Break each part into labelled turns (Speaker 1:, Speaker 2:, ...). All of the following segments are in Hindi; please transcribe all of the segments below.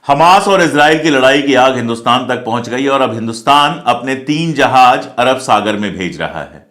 Speaker 1: हमास और इजराइल की लड़ाई की आग हिंदुस्तान तक पहुंच गई और अब हिंदुस्तान अपने 3 जहाज अरब सागर में भेज रहा है।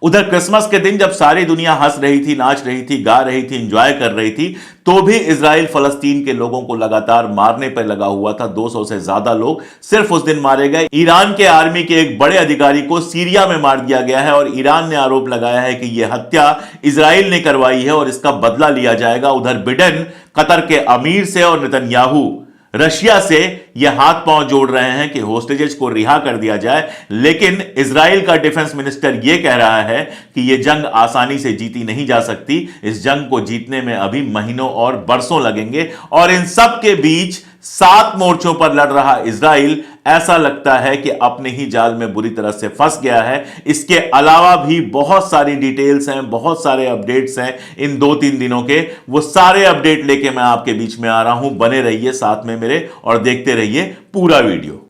Speaker 1: उधर क्रिसमस के दिन जब सारी दुनिया हंस रही थी, नाच रही थी, गा रही थी, एंजॉय कर रही थी, तो भी इजराइल फलस्तीन के लोगों को लगातार मारने पर लगा हुआ था। 200 से ज्यादा लोग सिर्फ उस दिन मारे गए। ईरान के आर्मी के एक बड़े अधिकारी को सीरिया में मार दिया गया है और ईरान ने आरोप लगाया है कि यह हत्या इजराइल ने करवाई है और इसका बदला लिया जाएगा। उधर बिडेन कतर के अमीर से और नेतन्याहू रशिया से यह हाथ पांव जोड़ रहे हैं कि होस्टेजेस को रिहा कर दिया जाए, लेकिन इजराइल का डिफेंस मिनिस्टर यह कह रहा है कि यह जंग आसानी से जीती नहीं जा सकती। इस जंग को जीतने में अभी महीनों और बरसों लगेंगे और इन सब के बीच 7 मोर्चों पर लड़ रहा इजराइल ऐसा लगता है कि अपने ही जाल में बुरी तरह से फंस गया है। इसके अलावा भी बहुत सारी डिटेल्स हैं, बहुत सारे अपडेट्स हैं इन 2-3 दिनों के। वो सारे अपडेट लेके मैं आपके बीच में आ रहा हूं। बने रहिए साथ में मेरे और देखते रहिए पूरा वीडियो।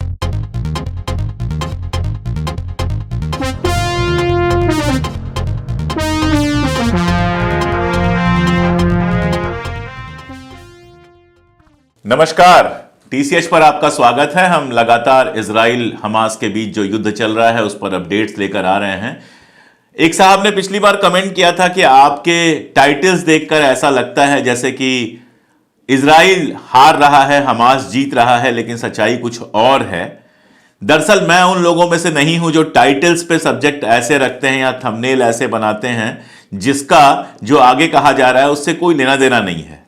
Speaker 1: नमस्कार, टीसीएच पर आपका स्वागत है। हम लगातार इजराइल हमास के बीच जो युद्ध चल रहा है उस पर अपडेट्स लेकर आ रहे हैं। एक साहब ने पिछली बार कमेंट किया था कि आपके टाइटल्स देखकर ऐसा लगता है जैसे कि इजराइल हार रहा है, हमास जीत रहा है, लेकिन सच्चाई कुछ और है। दरअसल मैं उन लोगों में से नहीं हूं जो टाइटल्स पे सब्जेक्ट ऐसे रखते हैं या थंबनेल ऐसे बनाते हैं जिसका जो आगे कहा जा रहा है उससे कोई लेना देना नहीं है।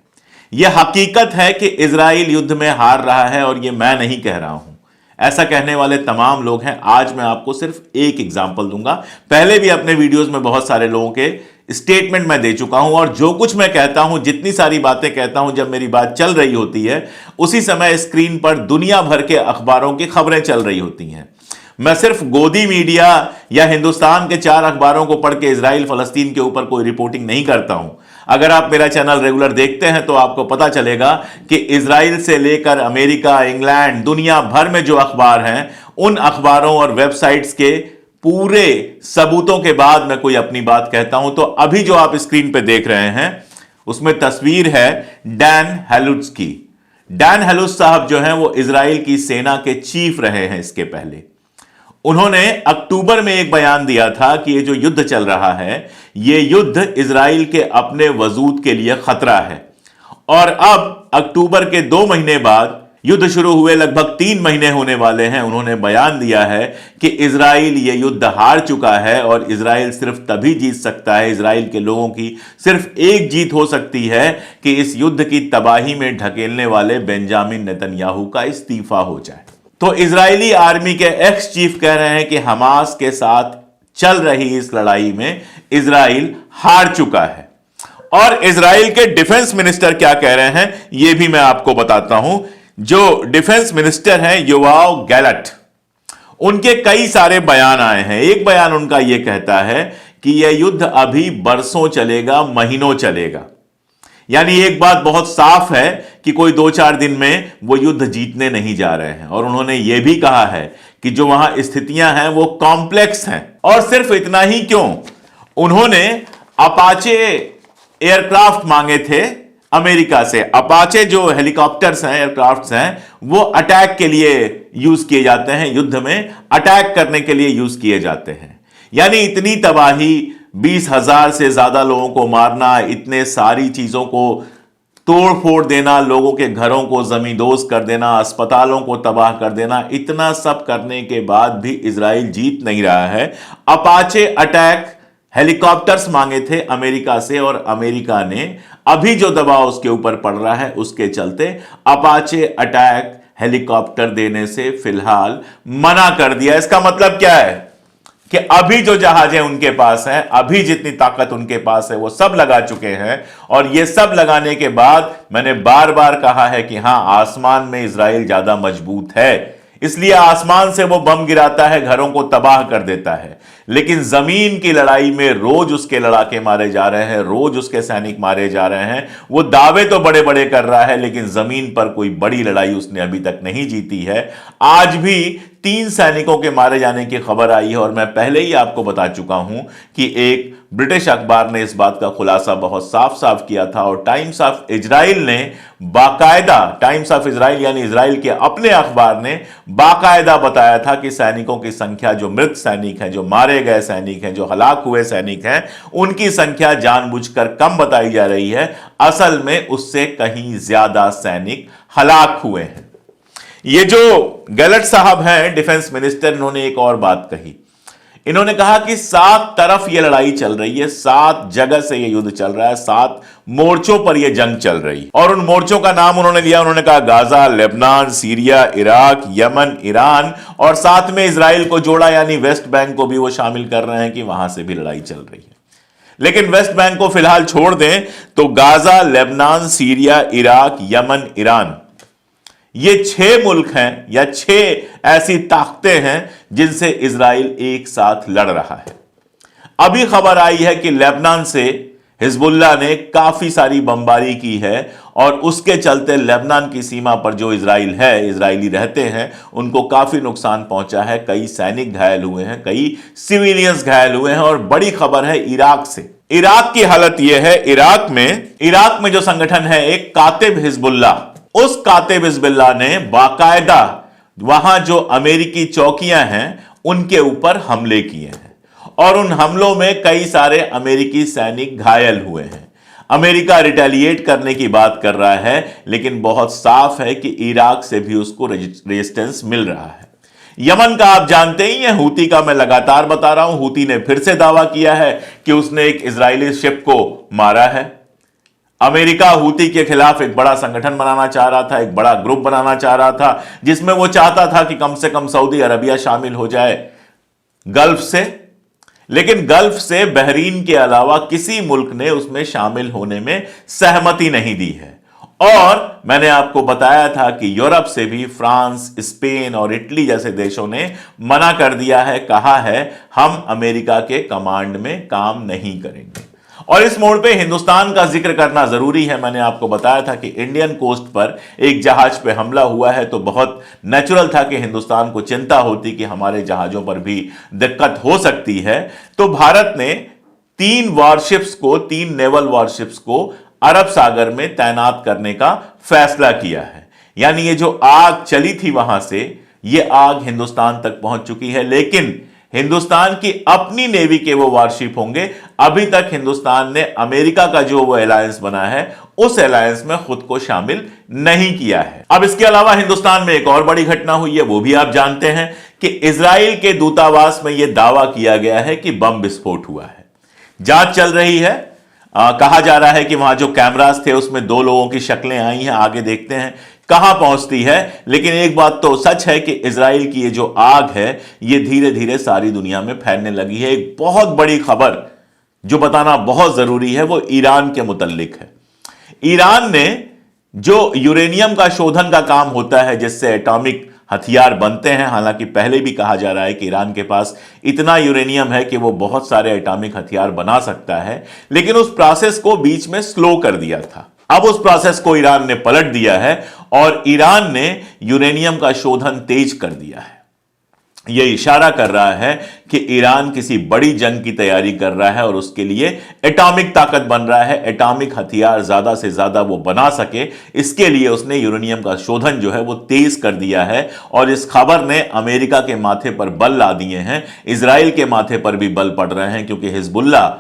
Speaker 1: यह हकीकत है कि इजराइल युद्ध में हार रहा है और यह मैं नहीं कह रहा हूं। ऐसा कहने वाले तमाम लोग हैं। आज मैं आपको सिर्फ एक एग्जांपल दूंगा। पहले भी अपने वीडियोस में बहुत सारे लोगों के स्टेटमेंट मैं दे चुका हूं और जो कुछ मैं कहता हूं, जितनी सारी बातें कहता हूं, जब मेरी बात चल रही होती है उसी समय स्क्रीन पर दुनिया भर के अखबारों की खबरें चल रही होती हैं। मैं सिर्फ गोदी मीडिया या हिंदुस्तान के 4 अखबारों को पढ़ के इजराइल फलस्तीन के ऊपर कोई रिपोर्टिंग नहीं करता हूं। अगर आप मेरा चैनल रेगुलर देखते हैं तो आपको पता चलेगा कि इजराइल से लेकर अमेरिका, इंग्लैंड, दुनिया भर में जो अखबार हैं उन अखबारों और वेबसाइट्स के पूरे सबूतों के बाद मैं कोई अपनी बात कहता हूं। तो अभी जो आप स्क्रीन पे देख रहे हैं उसमें तस्वीर है डैन हेलुट्ज की। डैन हेलुट्ज साहब जो हैं वो इजराइल की सेना के चीफ रहे हैं। इसके पहले उन्होंने अक्टूबर में एक बयान दिया था कि ये जो युद्ध चल रहा है ये युद्ध इजराइल के अपने वजूद के लिए खतरा है। और अब अक्टूबर के 2 महीने बाद युद्ध शुरू हुए लगभग 3 महीने होने वाले हैं। उन्होंने बयान दिया है कि इजराइल ये युद्ध हार चुका है और इजराइल सिर्फ तभी जीत सकता है, इजराइल के लोगों की सिर्फ एक जीत हो सकती है कि इस युद्ध की तबाही में ढकेलने वाले बेंजामिन नेतन्याहू का इस्तीफा हो जाए। तो इजरायली आर्मी के एक्स चीफ कह रहे हैं कि हमास के साथ चल रही इस लड़ाई में इजराइल हार चुका है। और इजराइल के डिफेंस मिनिस्टर क्या कह रहे हैं यह भी मैं आपको बताता हूं। जो डिफेंस मिनिस्टर हैं योआव गैलंट, उनके कई सारे बयान आए हैं। एक बयान उनका यह कहता है कि यह युद्ध अभी बरसों चलेगा, महीनों चलेगा। यानी एक बात बहुत साफ है कि कोई 2-4 दिन में वो युद्ध जीतने नहीं जा रहे हैं। और उन्होंने ये भी कहा है कि जो वहां स्थितियां हैं वो कॉम्प्लेक्स हैं। और सिर्फ इतना ही क्यों, उन्होंने अपाचे एयरक्राफ्ट मांगे थे अमेरिका से। अपाचे जो हेलीकॉप्टर्स हैं, एयरक्राफ्ट्स हैं, वो अटैक के लिए यूज किए जाते हैं, युद्ध में अटैक करने के लिए यूज किए जाते हैं। यानी इतनी तबाही, 20,000 से ज्यादा लोगों को मारना, इतने सारी चीजों को तोड़ फोड़ देना, लोगों के घरों को जमींदोज कर देना, अस्पतालों को तबाह कर देना, इतना सब करने के बाद भी इजराइल जीत नहीं रहा है। अपाचे अटैक हेलीकॉप्टर्स मांगे थे अमेरिका से और अमेरिका ने अभी जो दबाव उसके ऊपर पड़ रहा है उसके चलते अपाचे अटैक हेलीकॉप्टर देने से फिलहाल मना कर दिया। इसका मतलब क्या है कि अभी जो जहाजें उनके पास हैं, अभी जितनी ताकत उनके पास है वो सब लगा चुके हैं। और ये सब लगाने के बाद मैंने बार बार कहा है कि हां, आसमान में इजराइल ज्यादा मजबूत है, इसलिए आसमान से वो बम गिराता है, घरों को तबाह कर देता है। लेकिन जमीन की लड़ाई में रोज उसके लड़ाके मारे जा रहे हैं, रोज उसके सैनिक मारे जा रहे हैं। वो दावे तो बड़े बड़े कर रहा है लेकिन जमीन पर कोई बड़ी लड़ाई उसने अभी तक नहीं जीती है। आज भी 3 सैनिकों के मारे जाने की खबर आई है और मैं पहले ही आपको बता चुका हूं कि एक ब्रिटिश अखबार ने इस बात का खुलासा बहुत साफ साफ किया था और टाइम्स ऑफ इजराइल ने बाकायदा, टाइम्स ऑफ इजराइल यानी इजराइल के अपने अखबार ने बाकायदा बताया था कि सैनिकों की संख्या, जो मृत सैनिक हैं, जो मारे गए सैनिक हैं, जो हलाक हुए सैनिक हैं, उनकी संख्या जानबूझकर कम बताई जा रही है। असल में उससे कहीं ज्यादा सैनिक हलाक हुए हैं। ये जो गैलट साहब हैं डिफेंस मिनिस्टर, इन्होंने एक और बात कही। इन्होंने कहा कि 7 तरफ ये लड़ाई चल रही है, 7 जगह से ये युद्ध चल रहा है, 7 मोर्चों पर ये जंग चल रही है। और उन मोर्चों का नाम उन्होंने लिया, उन्होंने कहा Gaza, Lebanon, Syria, Iraq, Yemen, Iran, और साथ में इजराइल को जोड़ा, यानी वेस्ट बैंक को भी वो शामिल कर रहे हैं कि वहां से भी लड़ाई चल रही है। लेकिन वेस्ट बैंक को फिलहाल छोड़ दें तो Gaza, Lebanon, Syria, Iraq, Yemen, Iran, ये 6 मुल्क हैं या 6 ऐसी ताकतें हैं जिनसे इजराइल एक साथ लड़ रहा है। अभी खबर आई है कि लेबनान से हिजबुल्लाह ने काफी सारी बमबारी की है और उसके चलते लेबनान की सीमा पर जो इजरायली रहते हैं, उनको काफी नुकसान पहुंचा है। कई सैनिक घायल हुए हैं, कई सिविलियंस घायल हुए हैं। और बड़ी खबर है इराक से। इराक की हालत यह है, इराक में जो संगठन है एक कातिब हिजबुल्लाह, उस कातिब हिजबुल्लाह ने बाकायदा वहां जो अमेरिकी चौकियां हैं उनके ऊपर हमले किए हैं और उन हमलों में कई सारे अमेरिकी सैनिक घायल हुए हैं। अमेरिका रिटेलिएट करने की बात कर रहा है, लेकिन बहुत साफ है कि इराक से भी उसको रेजिस्टेंस मिल रहा है। यमन का आप जानते ही हैं, हूती का मैं लगातार बता रहा हूं। हूती ने फिर से दावा किया है कि उसने एक इजरायली शिप को मारा है। अमेरिका हूती के खिलाफ एक बड़ा संगठन बनाना चाह रहा था, एक बड़ा ग्रुप बनाना चाह रहा था, जिसमें वो चाहता था कि कम से कम सऊदी अरबिया शामिल हो जाए गल्फ से। लेकिन गल्फ से बहरीन के अलावा किसी मुल्क ने उसमें शामिल होने में सहमति नहीं दी है। और मैंने आपको बताया था कि यूरोप से भी फ्रांस, स्पेन और इटली जैसे देशों ने मना कर दिया है, कहा है हम अमेरिका के कमांड में काम नहीं करेंगे। और इस मोड़ पे हिंदुस्तान का जिक्र करना जरूरी है। मैंने आपको बताया था कि इंडियन कोस्ट पर एक जहाज पे हमला हुआ है, तो बहुत नेचुरल था कि हिंदुस्तान को चिंता होती कि हमारे जहाजों पर भी दिक्कत हो सकती है। तो भारत ने 3 नेवल वॉरशिप्स को अरब सागर में तैनात करने का फैसला किया है। यानी ये जो आग चली थी वहां से, ये आग हिंदुस्तान तक पहुंच चुकी है। लेकिन हिंदुस्तान की अपनी नेवी के वो वारशिप होंगे। अभी तक हिंदुस्तान ने अमेरिका का जो वो अलायंस बना है, उस अलायंस में खुद को शामिल नहीं किया है। अब इसके अलावा हिंदुस्तान में एक और बड़ी घटना हुई है, वो भी आप जानते हैं कि इजराइल के दूतावास में यह दावा किया गया है कि बम विस्फोट हुआ है। जांच चल रही है। कहा जा रहा है कि वहां जो कैमरास थे उसमें 2 लोगों की शक्लें आई हैं, आगे देखते हैं कहां पहुंचती है। लेकिन एक बात तो सच है कि इजराइल की ये जो आग है, ये धीरे धीरे सारी दुनिया में फैलने लगी है। एक बहुत बड़ी खबर जो बताना बहुत जरूरी है वो ईरान के मुतल्लिक है। ईरान ने जो यूरेनियम का शोधन का काम होता है, जिससे एटॉमिक हथियार बनते हैं, हालांकि पहले भी कहा जा रहा है कि ईरान के पास इतना यूरेनियम है कि वो बहुत सारे एटॉमिक हथियार बना सकता है, लेकिन उस प्रोसेस को बीच में स्लो कर दिया था। अब उस प्रोसेस को ईरान ने पलट दिया है और ईरान ने यूरेनियम का शोधन तेज कर दिया है। यह इशारा कर रहा है कि ईरान किसी बड़ी जंग की तैयारी कर रहा है और उसके लिए एटॉमिक ताकत बन रहा है। एटॉमिक हथियार ज्यादा से ज्यादा वो बना सके, इसके लिए उसने यूरेनियम का शोधन जो है वो तेज कर दिया है। और इस खबर ने अमेरिका के माथे पर बल ला दिए हैं, इजराइल के माथे पर भी बल पड़ रहे हैं, क्योंकि हिजबुल्लाह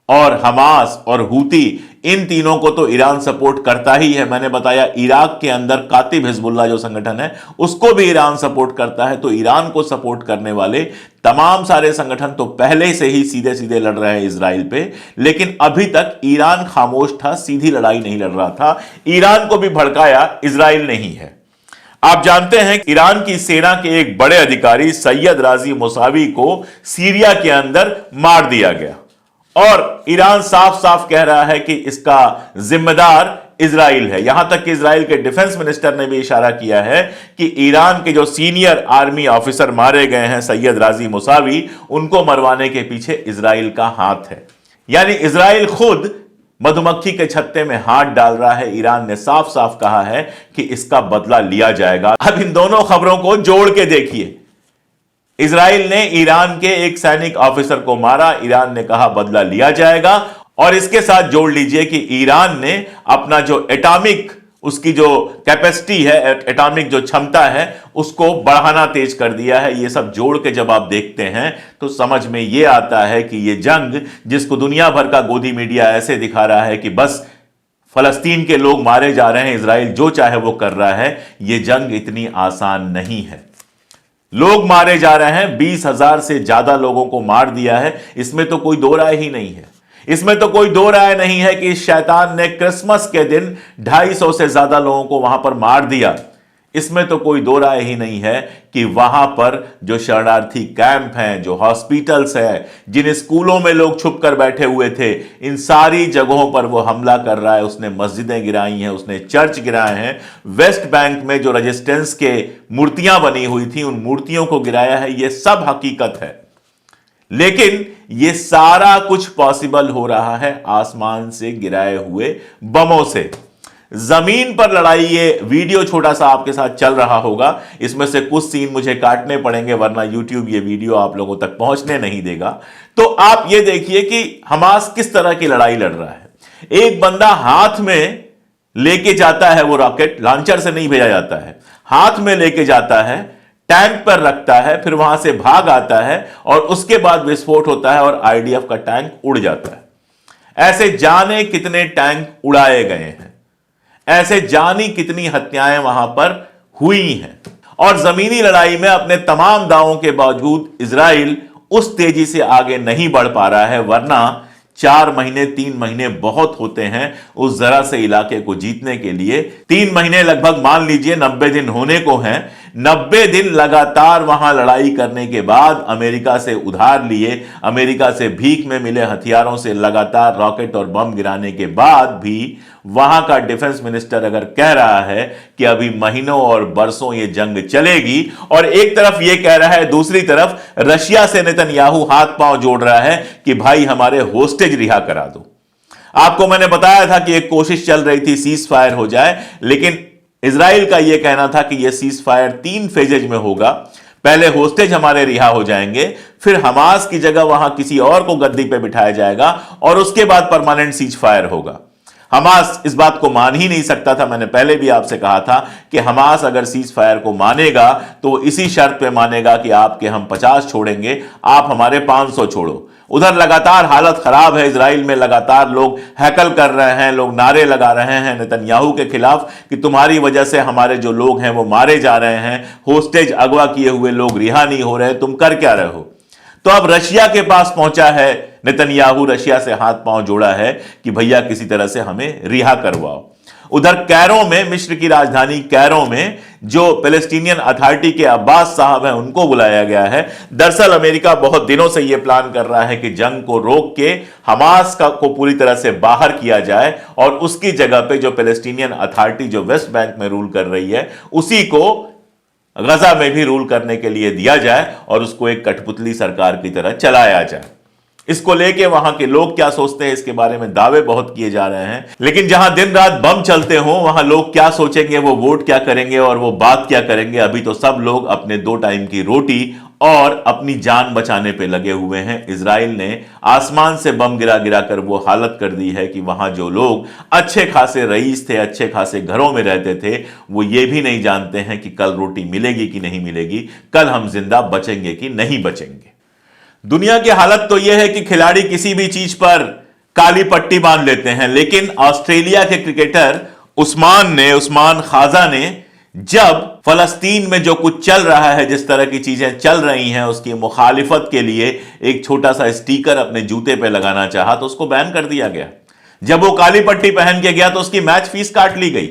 Speaker 1: और हमास और हूती, इन तीनों को तो ईरान सपोर्ट करता ही है। मैंने बताया इराक के अंदर कातिब हिजबुल्लाह जो संगठन है, उसको भी ईरान सपोर्ट करता है। तो ईरान को सपोर्ट करने वाले तमाम सारे संगठन तो पहले से ही सीधे सीधे लड़ रहे हैं इजराइल पे, लेकिन अभी तक ईरान खामोश था, सीधी लड़ाई नहीं लड़ रहा था। ईरान को भी भड़काया इजराइल नहीं है। आप जानते हैं ईरान की सेना के एक बड़े अधिकारी सैयद राजी मुसावी को सीरिया के अंदर मार दिया गया और ईरान साफ साफ कह रहा है कि इसका जिम्मेदार इजराइल है। यहां तक कि इजराइल के डिफेंस मिनिस्टर ने भी इशारा किया है कि ईरान के जो सीनियर आर्मी ऑफिसर मारे गए हैं सैयद राजी मुसावी, उनको मरवाने के पीछे इजराइल का हाथ है। यानी इजराइल खुद मधुमक्खी के छत्ते में हाथ डाल रहा है। ईरान ने साफ साफ कहा है कि इसका बदला लिया जाएगा। अब इन दोनों खबरों को जोड़ के देखिए, इजराइल ने ईरान के एक सैनिक ऑफिसर को मारा। ईरान ने कहा बदला लिया जाएगा, और इसके साथ जोड़ लीजिए कि ईरान ने अपना जो एटॉमिक, उसकी जो कैपेसिटी है, एटॉमिक जो क्षमता है, उसको बढ़ाना तेज कर दिया है। ये सब जोड़ के जब आप देखते हैं तो समझ में ये आता है कि ये जंग, जिसको दुनिया भर का गोदी मीडिया ऐसे दिखा रहा है कि बस फलस्तीन के लोग मारे जा रहे हैं, इजराइल जो चाहे वो कर रहा है, ये जंग इतनी आसान नहीं है। लोग मारे जा रहे हैं, 20,000 से ज्यादा लोगों को मार दिया है, इसमें तो कोई दो राय ही नहीं है। इसमें तो कोई दो राय नहीं है कि शैतान ने क्रिसमस के दिन 250 से ज्यादा लोगों को वहां पर मार दिया। इसमें तो कोई दो राय ही नहीं है कि वहां पर जो शरणार्थी कैंप हैं, जो हॉस्पिटल्स हैं, जिन स्कूलों में लोग छुप कर बैठे हुए थे, इन सारी जगहों पर वो हमला कर रहा है। उसने मस्जिदें गिराई हैं, उसने चर्च गिराए हैं। वेस्ट बैंक में जो रेजिस्टेंस के मूर्तियां बनी हुई थी, उन मूर्तियों को गिराया है। ये सब हकीकत है, लेकिन ये सारा कुछ पॉसिबल हो रहा है आसमान से गिराए हुए बमों से। जमीन पर लड़ाई, ये वीडियो छोटा सा आपके साथ चल रहा होगा, इसमें से कुछ सीन मुझे काटने पड़ेंगे वरना यूट्यूब ये वीडियो आप लोगों तक पहुंचने नहीं देगा। तो आप ये देखिए कि हमास किस तरह की लड़ाई लड़ रहा है। एक बंदा हाथ में लेके जाता है, वो रॉकेट लॉन्चर से नहीं भेजा जाता है, हाथ में लेके जाता है, टैंक पर रखता है, फिर वहां से भाग आता है और उसके बाद विस्फोट होता है और आईडीएफ का टैंक उड़ जाता है। ऐसे जाने कितने टैंक उड़ाए गए हैं, ऐसे जानी कितनी हत्याएं वहां पर हुई हैं। और जमीनी लड़ाई में अपने तमाम दावों के बावजूद इजराइल उस तेजी से आगे नहीं बढ़ पा रहा है, वरना 4 महीने 3 महीने बहुत होते हैं उस जरा से इलाके को जीतने के लिए। 3 महीने लगभग मान लीजिए 90 दिन होने को हैं। 90 दिन लगातार वहां लड़ाई करने के बाद, अमेरिका से उधार लिए, अमेरिका से भीख में मिले हथियारों से लगातार रॉकेट और बम गिराने के बाद भी वहां का डिफेंस मिनिस्टर अगर कह रहा है कि अभी महीनों और बरसों ये जंग चलेगी, और एक तरफ ये कह रहा है, दूसरी तरफ रशिया से नेतन्याहू हाथ पांव जोड़ रहा है कि भाई हमारे होस्टेज रिहा करा दो। आपको मैंने बताया था कि एक कोशिश चल रही थी सीज फायर हो जाए, लेकिन इजराइल का यह कहना था कि यह सीज फायर 3 फेजेज में होगा। पहले होस्टेज हमारे रिहा हो जाएंगे, फिर हमास की जगह वहां किसी और को गद्दी पे बिठाया जाएगा, और उसके बाद परमानेंट सीज फायर होगा। हमास इस बात को मान ही नहीं सकता था। मैंने पहले भी आपसे कहा था कि हमास अगर सीज फायर को मानेगा तो इसी शर्त पे मानेगा कि आपके हम 50 छोड़ेंगे, आप हमारे 500 छोड़ो। उधर लगातार हालत खराब है इजराइल में, लगातार लोग हैकल कर रहे हैं, लोग नारे लगा रहे हैं नेतन्याहू के खिलाफ कि तुम्हारी वजह से हमारे जो लोग हैं वो मारे जा रहे हैं, होस्टेज अगवा किए हुए लोग रिहा नहीं हो रहे, तुम कर क्या रहे हो। तो अब रशिया के पास पहुंचा है नेतन्याहू, रशिया से हाथ पांव जोड़ा है कि भैया किसी तरह से हमें रिहा करवाओ। उधर कैरो में, मिस्र की राजधानी कैरो में जो पैलेस्टीनियन अथॉरिटी के अब्बास साहब हैं उनको बुलाया गया है। दरअसल अमेरिका बहुत दिनों से यह प्लान कर रहा है कि जंग को रोक के हमास को पूरी तरह से बाहर किया जाए और उसकी जगह पे जो पैलेस्टीनियन अथॉरिटी जो वेस्ट बैंक में रूल कर रही है उसी को गजा में भी रूल करने के लिए दिया जाए और उसको एक कठपुतली सरकार की तरह चलाया जाए। इसको लेके वहां के लोग क्या सोचते हैं इसके बारे में दावे बहुत किए जा रहे हैं, लेकिन जहां दिन रात बम चलते हो वहां लोग क्या सोचेंगे, वो वोट क्या करेंगे और वो बात क्या करेंगे, अभी तो सब लोग अपने 2 टाइम की रोटी और अपनी जान बचाने पे लगे हुए हैं। इजराइल ने आसमान से बम गिरा गिरा कर वो हालत कर दी है कि वहां जो लोग अच्छे खासे रईस थे, अच्छे खासे घरों में रहते थे, वो ये भी नहीं जानते हैं कि कल रोटी मिलेगी कि नहीं मिलेगी, कल हम जिंदा बचेंगे कि नहीं बचेंगे। दुनिया की हालत तो यह है कि खिलाड़ी किसी भी चीज पर काली पट्टी बांध लेते हैं, लेकिन ऑस्ट्रेलिया के क्रिकेटर उस्मान ख्वाजा ने जब फलस्तीन में जो कुछ चल रहा है, जिस तरह की चीजें चल रही हैं, उसकी मुखालिफत के लिए एक छोटा सा स्टिकर अपने जूते पे लगाना चाहा तो उसको बैन कर दिया गया। जब वो काली पट्टी पहन के गया तो उसकी मैच फीस काट ली गई।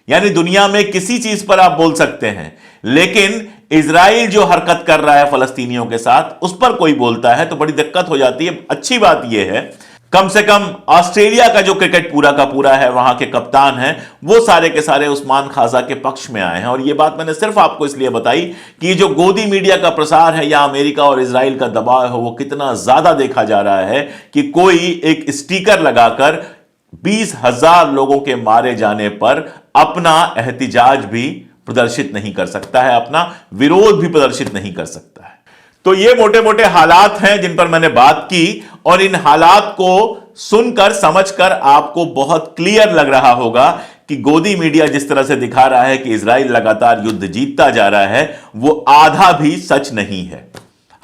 Speaker 1: यानी दुनिया में किसी चीज पर आप बोल सकते हैं, लेकिन इजराइल जो हरकत कर रहा है फलस्तीनियों के साथ उस पर कोई बोलता है तो बड़ी दिक्कत हो जाती है। अच्छी बात यह है कम से कम ऑस्ट्रेलिया का जो क्रिकेट पूरा का पूरा है, वहां के कप्तान हैं, वो सारे के सारे उस्मान ख्वाजा के पक्ष में आए हैं। और ये बात मैंने सिर्फ आपको इसलिए बताई कि जो गोदी मीडिया का प्रसार है या अमेरिका और इजराइल का दबाव है वो कितना ज्यादा देखा जा रहा है कि कोई एक स्टिकर लगाकर 20,000 लोगों के मारे जाने पर अपना एहतिजाज भी प्रदर्शित नहीं कर सकता है, अपना विरोध भी प्रदर्शित नहीं कर सकता है। तो ये मोटे मोटे हालात हैं जिन पर मैंने बात की, और इन हालात को सुनकर समझकर आपको बहुत क्लियर लग रहा होगा कि गोदी मीडिया जिस तरह से दिखा रहा है कि इजराइल लगातार युद्ध जीतता जा रहा है, वो आधा भी सच नहीं है।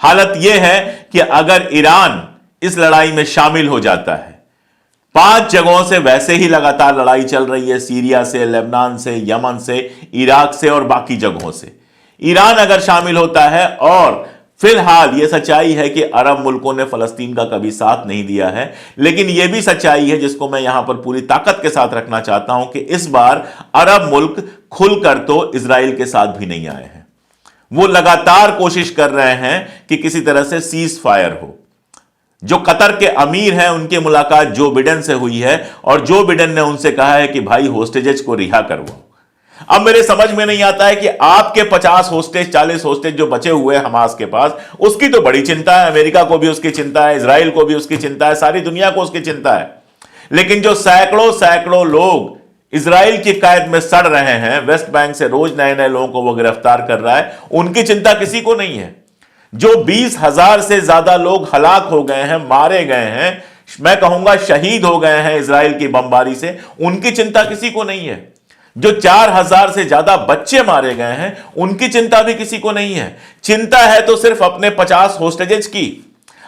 Speaker 1: हालत यह है कि अगर ईरान इस लड़ाई में शामिल हो जाता है, 5 जगहों से वैसे ही लगातार लड़ाई चल रही है, सीरिया से, लेबनान से, यमन से, इराक से और बाकी जगहों से, ईरान अगर शामिल होता है, और फिलहाल यह सच्चाई है कि अरब मुल्कों ने फलस्तीन का कभी साथ नहीं दिया है, लेकिन यह भी सच्चाई है जिसको मैं यहां पर पूरी ताकत के साथ रखना चाहता हूं कि इस बार अरब मुल्क खुलकर तो इजराइल के साथ भी नहीं आए हैं। वो लगातार कोशिश कर रहे हैं कि किसी तरह से सीज फायर हो। जो कतर के अमीर हैं उनकी मुलाकात जो बिडेन से हुई है, और जो बिडेन ने उनसे कहा है कि भाई होस्टेजेस को रिहा करवाओ। अब मेरे समझ में नहीं आता है कि आपके 50 होस्टेज 40 होस्टेज जो बचे हुए हैं हमास के पास, उसकी तो बड़ी चिंता है, अमेरिका को भी उसकी चिंता है, इजराइल को भी उसकी चिंता है, सारी दुनिया को उसकी चिंता है। लेकिन जो सैकड़ों सैकड़ों लोग इजराइल की कैद में सड़ रहे हैं, वेस्ट बैंक से रोज नए नए लोगों को वो गिरफ्तार कर रहा है, उनकी चिंता किसी को नहीं है। जो 20,000 से ज्यादा लोग हलाक हो गए हैं, मारे गए हैं, मैं कहूंगा शहीद हो गए हैं इजराइल की बमबारी से, उनकी चिंता किसी को नहीं है। जो 4,000 से ज्यादा बच्चे मारे गए हैं, उनकी चिंता भी किसी को नहीं है। चिंता है तो सिर्फ अपने 50 होस्टेजेस की।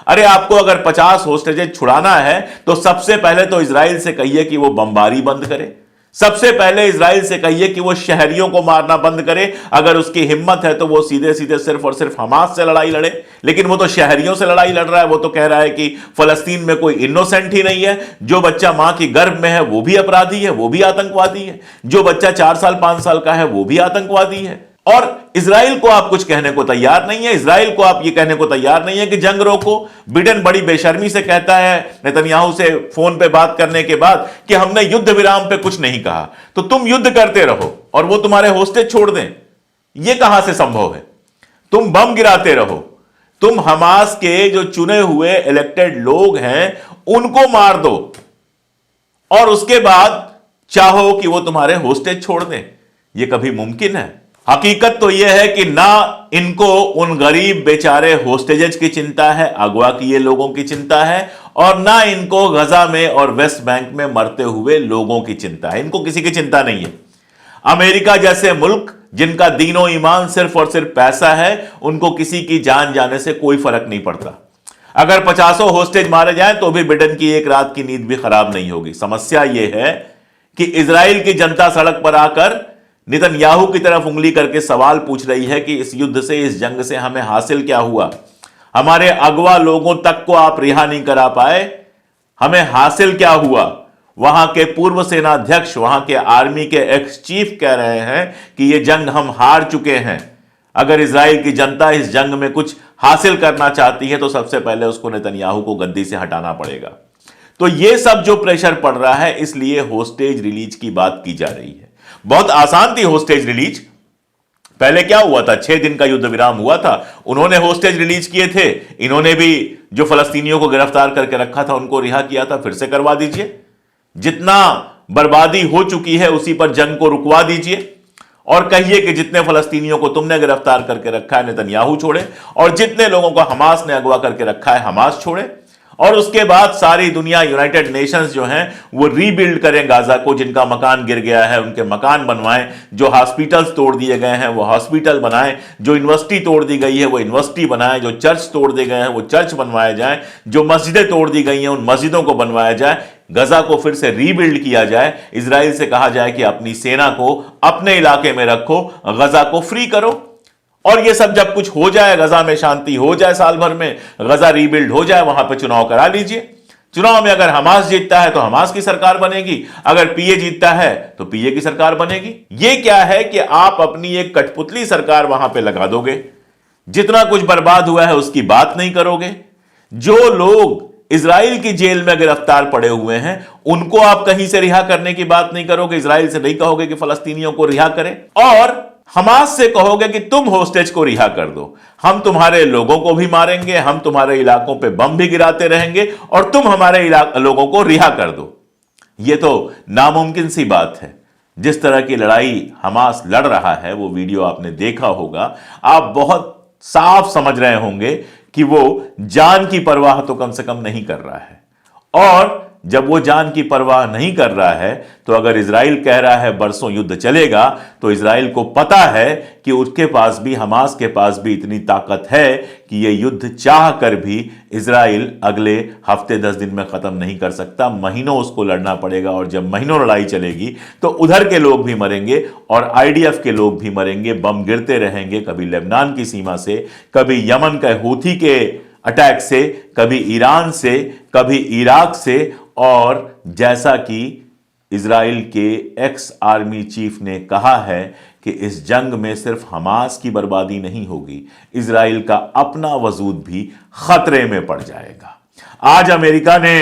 Speaker 1: अरे आपको अगर 50 होस्टेजेस छुड़ाना है तो सबसे पहले तो इजराइल से कहिए कि वो बमबारी बंद करे। सबसे पहले इजराइल से कहिए कि वो शहरियों को मारना बंद करे। अगर उसकी हिम्मत है तो वो सीधे सीधे सिर्फ और सिर्फ हमास से लड़ाई लड़े, लेकिन वो तो शहरियों से लड़ाई लड़ रहा है। वो तो कह रहा है कि फलस्तीन में कोई इनोसेंट ही नहीं है, जो बच्चा मां की गर्भ में है वो भी अपराधी है, वो भी आतंकवादी है, जो बच्चा 4 साल 5 साल का है वो भी आतंकवादी है। और इजराइल को आप कुछ कहने को तैयार नहीं है, इजराइल को आप ये कहने को तैयार नहीं है कि जंग रोको। बिडेन बड़ी बेशर्मी से कहता है नेतन्याहू से फोन पे बात करने के बाद कि हमने युद्ध विराम पे कुछ नहीं कहा, तो तुम युद्ध करते रहो और वो तुम्हारे होस्टेज छोड़ दें। यह कहां से संभव है? तुम बम गिराते रहो, तुम हमास के जो चुने हुए इलेक्टेड लोग हैं उनको मार दो, और उसके बाद चाहो कि वो तुम्हारे होस्टेज छोड़ दें। यह कभी मुमकिन है? हकीकत तो यह है कि ना इनको उन गरीब बेचारे होस्टेजेस की चिंता है, अगवा किए लोगों की चिंता है, और ना इनको गजा में और वेस्ट बैंक में मरते हुए लोगों की चिंता है। इनको किसी की चिंता नहीं है। अमेरिका जैसे मुल्क जिनका दीनो ईमान सिर्फ और सिर्फ पैसा है, उनको किसी की जान जाने से कोई फर्क नहीं पड़ता। अगर 50 होस्टेज मारे जाएं तो भी बिडेन की एक रात की नींद भी खराब नहीं होगी। समस्या यह है कि इजराइल की जनता सड़क पर आकर नेतन्याहू की तरफ उंगली करके सवाल पूछ रही है कि इस युद्ध से, इस जंग से हमें हासिल क्या हुआ? हमारे अगवा लोगों तक को आप रिहा नहीं करा पाए, हमें हासिल क्या हुआ? वहां के पूर्व सेनाध्यक्ष, वहां के आर्मी के एक्स चीफ कह रहे हैं कि यह जंग हम हार चुके हैं। अगर इजराइल की जनता इस जंग में कुछ हासिल करना चाहती है तो सबसे पहले उसको नेतन्याहू को गद्दी से हटाना पड़ेगा। तो यह सब जो प्रेशर पड़ रहा है, इसलिए होस्टेज रिलीज की बात की जा रही है। बहुत आसान थी होस्टेज रिलीज। पहले क्या हुआ था? 6 दिन का युद्ध विराम हुआ था, उन्होंने होस्टेज रिलीज किए थे, इन्होंने भी जो फलस्तीनियों को गिरफ्तार करके रखा था उनको रिहा किया था, फिर से करवा दीजिए। जितना बर्बादी हो चुकी है उसी पर जंग को रुकवा दीजिए, और कहिए कि जितने फलस्तीनियों को तुमने गिरफ्तार करके रखा है नेतन्याहू छोड़े, और जितने लोगों को हमास ने अगवा करके रखा है हमास छोड़े। और उसके बाद सारी दुनिया, यूनाइटेड नेशंस जो हैं वो रीबिल्ड करें गाजा को, जिनका मकान गिर गया है उनके मकान बनवाएं, जो हॉस्पिटल्स तोड़ दिए गए हैं वो हॉस्पिटल बनाएं, जो यूनिवर्सिटी तोड़ दी गई है वो यूनिवर्सिटी बनाएं, जो चर्च तोड़ दिए गए हैं वो चर्च बनवाए जाएं, जो मस्जिदें तोड़ दी गई हैं उन मस्जिदों को बनवाया जाए, गजा को फिर से रीबिल्ड किया जाए। इजराइल से कहा जाए कि अपनी सेना को अपने इलाके में रखो, गजा को फ्री करो। और ये सब जब कुछ हो जाए, गजा में शांति हो जाए, साल भर में गजा रीबिल्ड हो जाए, वहां पे चुनाव करा लीजिए। चुनाव में अगर हमास जीतता है तो हमास की सरकार बनेगी, अगर पीए जीतता है तो पीए की सरकार बनेगी। ये क्या है कि आप अपनी एक कठपुतली सरकार वहां पे लगा दोगे, जितना कुछ बर्बाद हुआ है उसकी बात नहीं करोगे। जो लोग इजराइल की जेल में गिरफ्तार पड़े हुए हैं उनको आप कहीं से रिहा करने की बात नहीं करोगे। इजराइल से नहीं कहोगे कि फलस्तीनियों को रिहा करें, और हमास से कहोगे कि तुम होस्टेज को रिहा कर दो, हम तुम्हारे लोगों को भी मारेंगे, हम तुम्हारे इलाकों पे बम भी गिराते रहेंगे, और तुम हमारे लोगों को रिहा कर दो। यह तो नामुमकिन सी बात है। जिस तरह की लड़ाई हमास लड़ रहा है वो वीडियो आपने देखा होगा। आप बहुत साफ समझ रहे होंगे कि वो जान की परवाह तो कम से कम नहीं कर रहा है। और जब वो जान की परवाह नहीं कर रहा है तो अगर इजराइल कह रहा है बरसों युद्ध चलेगा, तो इजराइल को पता है कि उसके पास भी, हमास के पास भी इतनी ताकत है कि ये युद्ध चाह कर भी इजराइल अगले हफ्ते 10 दिन में खत्म नहीं कर सकता। महीनों उसको लड़ना पड़ेगा, और जब महीनों लड़ाई चलेगी तो उधर के लोग भी मरेंगे और आईडीएफ के लोग भी मरेंगे। बम गिरते रहेंगे, कभी लेबनान की सीमा से, कभी यमन के हूथी के अटैक से, कभी ईरान से, कभी इराक से। और जैसा कि इजराइल के एक्स आर्मी चीफ ने कहा है कि इस जंग में सिर्फ हमास की बर्बादी नहीं होगी, इजराइल का अपना वजूद भी खतरे में पड़ जाएगा। आज अमेरिका ने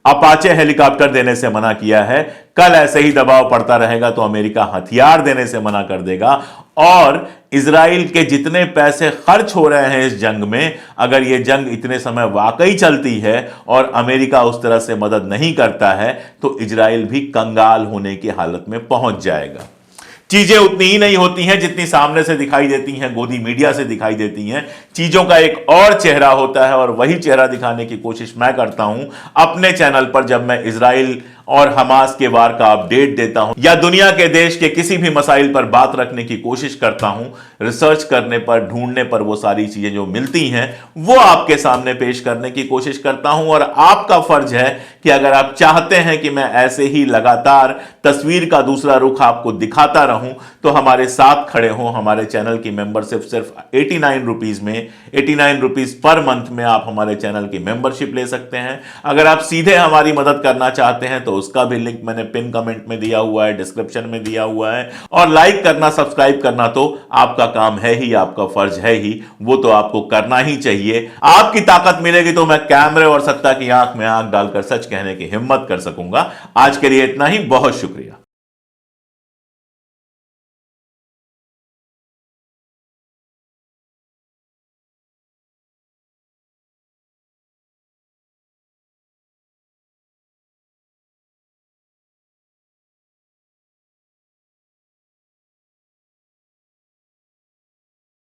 Speaker 1: अपाचे हेलीकॉप्टर देने से मना किया है, कल ऐसे ही दबाव पड़ता रहेगा तो अमेरिका हथियार देने से मना कर देगा। और इजराइल के जितने पैसे खर्च हो रहे हैं इस जंग में, अगर यह जंग इतने समय वाकई चलती है और अमेरिका उस तरह से मदद नहीं करता है, तो इजराइल भी कंगाल होने की हालत में पहुंच जाएगा। चीजें उतनी ही नहीं होती हैं जितनी सामने से दिखाई देती हैं, गोदी मीडिया से दिखाई देती हैं। चीजों का एक और चेहरा होता है, और वही चेहरा दिखाने की कोशिश मैं करता हूं अपने चैनल पर जब मैं इजराइल और हमास के वार का अपडेट देता हूं, या दुनिया के देश के किसी भी मसाइल पर बात रखने की कोशिश करता हूं। रिसर्च करने पर, ढूंढने पर वो सारी चीजें जो मिलती हैं वो आपके सामने पेश करने की कोशिश करता हूं। और आपका फर्ज है कि अगर आप चाहते हैं कि मैं ऐसे ही लगातार तस्वीर का दूसरा रुख आपको दिखाता रहूं, तो हमारे साथ खड़े हों। हमारे चैनल की मेंबरशिप सिर्फ 89 रुपीज में, 89 रुपीज पर मंथ में आप हमारे चैनल की मेंबरशिप ले सकते हैं। अगर आप सीधे हमारी मदद करना चाहते हैं तो उसका भी लिंक मैंने पिन कमेंट में दिया हुआ है, डिस्क्रिप्शन में दिया हुआ है। और लाइक करना, सब्सक्राइब करना तो आपका काम है ही, आपका फर्ज है ही, वो तो आपको करना ही चाहिए। आपकी ताकत मिलेगी तो मैं कैमरे और सत्ता की आंख में आंख डालकर सच कहने की हिम्मत कर सकूंगा। आज के लिए इतना ही, बहुत शुक्रिया।